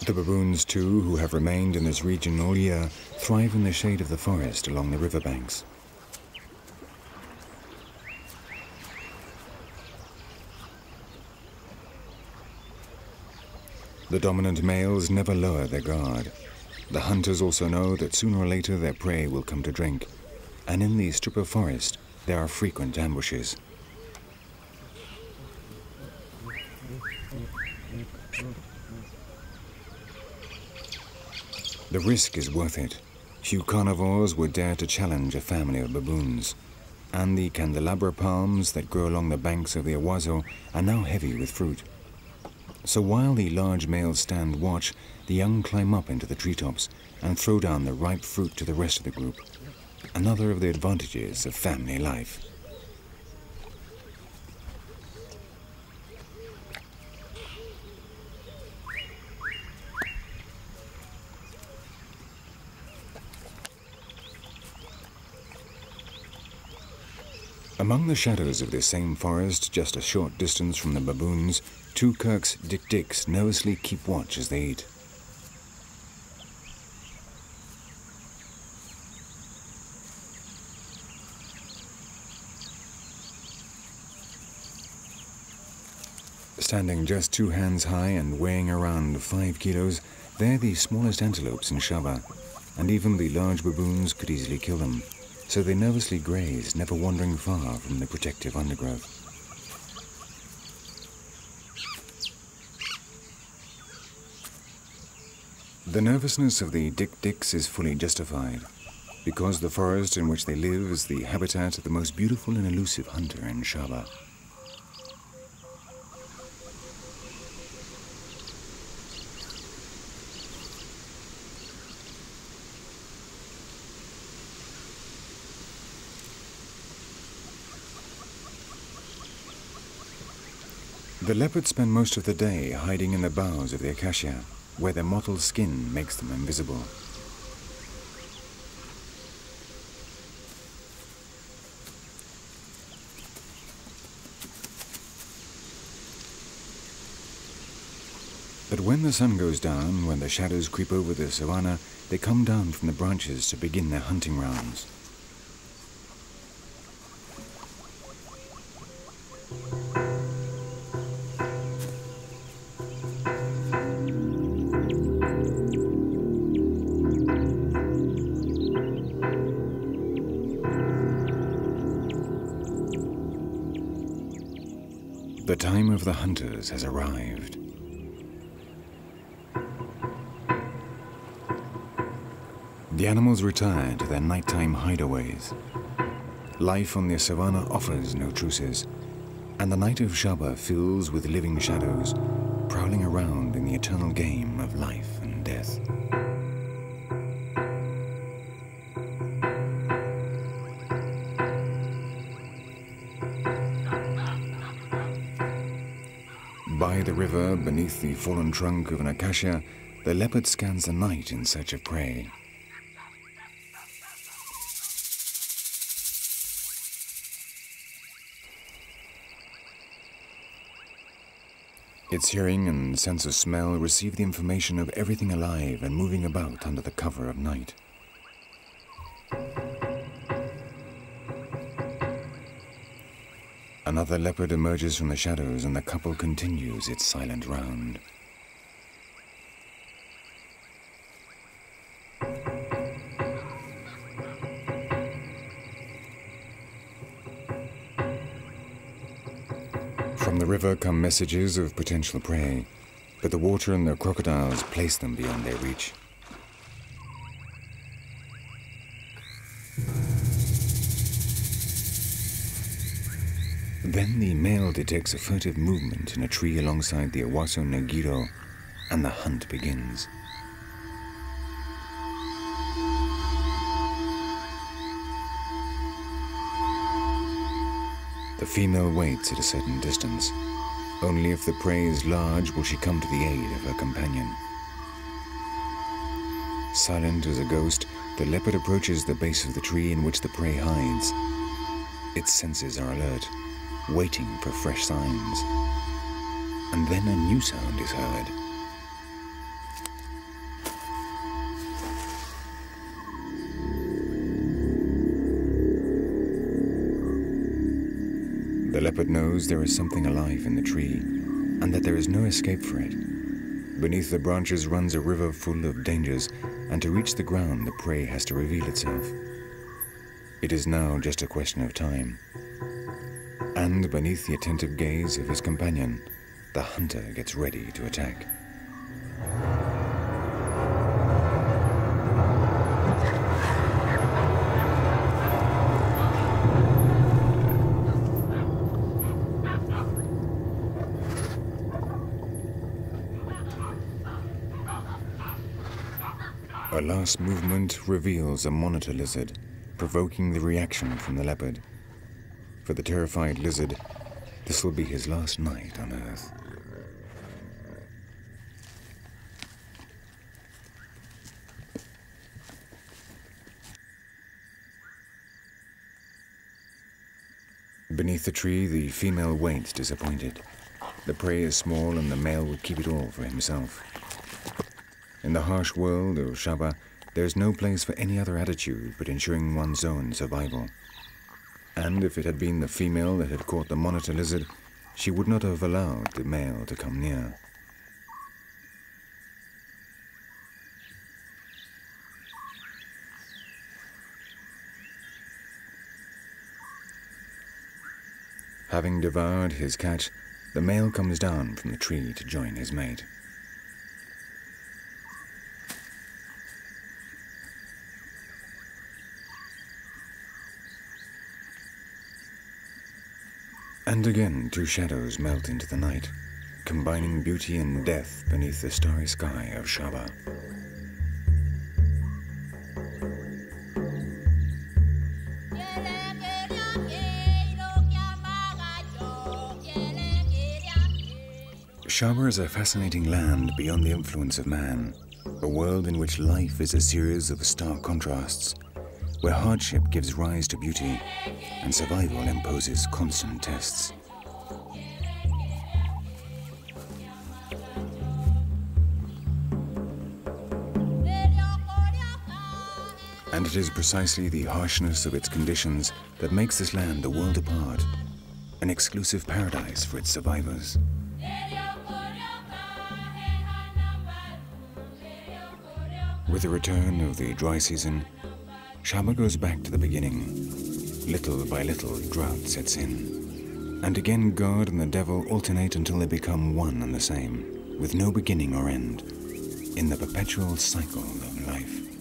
The baboons, too, who have remained in this region all year, thrive in the shade of the forest along the riverbanks. The dominant males never lower their guard. The hunters also know that sooner or later their prey will come to drink, and in the strip of forest there are frequent ambushes. The risk is worth it. Few carnivores would dare to challenge a family of baboons, and the candelabra palms that grow along the banks of the Owasso are now heavy with fruit. So while the large males stand watch, the young climb up into the treetops and throw down the ripe fruit to the rest of the group. Another of the advantages of family life. Among the shadows of this same forest, just a short distance from the baboons, two Kirk's dik-diks nervously keep watch as they eat. Standing just 2 hands high and weighing around 5 kilos, they're the smallest antelopes in Shaba, and even the large baboons could easily kill them. So they nervously graze, never wandering far from the protective undergrowth. The nervousness of the dik-diks is fully justified, because the forest in which they live is the habitat of the most beautiful and elusive hunter in Shaba. The leopards spend most of the day hiding in the boughs of the acacia, where their mottled skin makes them invisible. But when the sun goes down, when the shadows creep over the savanna, they come down from the branches to begin their hunting rounds. The time of the hunters has arrived. The animals retire to their nighttime hideaways. Life on the savannah offers no truces, and the night of Shaba fills with living shadows, prowling around in the eternal game of life and death. By the river, beneath the fallen trunk of an acacia, the leopard scans the night in search of prey. Its hearing and sense of smell receive the information of everything alive and moving about under the cover of night. Another leopard emerges from the shadows and the couple continues its silent round. From the river come messages of potential prey, but the water and the crocodiles place them beyond their reach. Then the male detects a furtive movement in a tree alongside the Owasso Nagiro, and the hunt begins. The female waits at a certain distance. Only if the prey is large will she come to the aid of her companion. Silent as a ghost, the leopard approaches the base of the tree in which the prey hides. Its senses are alert, waiting for fresh signs. And then a new sound is heard. The leopard knows there is something alive in the tree, and that there is no escape for it. Beneath the branches runs a river full of dangers, and to reach the ground the prey has to reveal itself. It is now just a question of time. And beneath the attentive gaze of his companion, the hunter gets ready to attack. A last movement reveals a monitor lizard, provoking the reaction from the leopard. For the terrified lizard, this will be his last night on Earth. Beneath the tree, the female waits disappointed. The prey is small and the male would keep it all for himself. In the harsh world of Shaba, there is no place for any other attitude but ensuring one's own survival. And if it had been the female that had caught the monitor lizard, she would not have allowed the male to come near. Having devoured his catch, the male comes down from the tree to join his mate. And again, two shadows melt into the night, combining beauty and death beneath the starry sky of Shaba. Shaba is a fascinating land beyond the influence of man, a world in which life is a series of stark contrasts, where hardship gives rise to beauty and survival imposes constant tests. And it is precisely the harshness of its conditions that makes this land a world apart, an exclusive paradise for its survivors. With the return of the dry season, Shaba goes back to the beginning. Little by little, drought sets in. And again, God and the devil alternate until they become one and the same, with no beginning or end, in the perpetual cycle of life.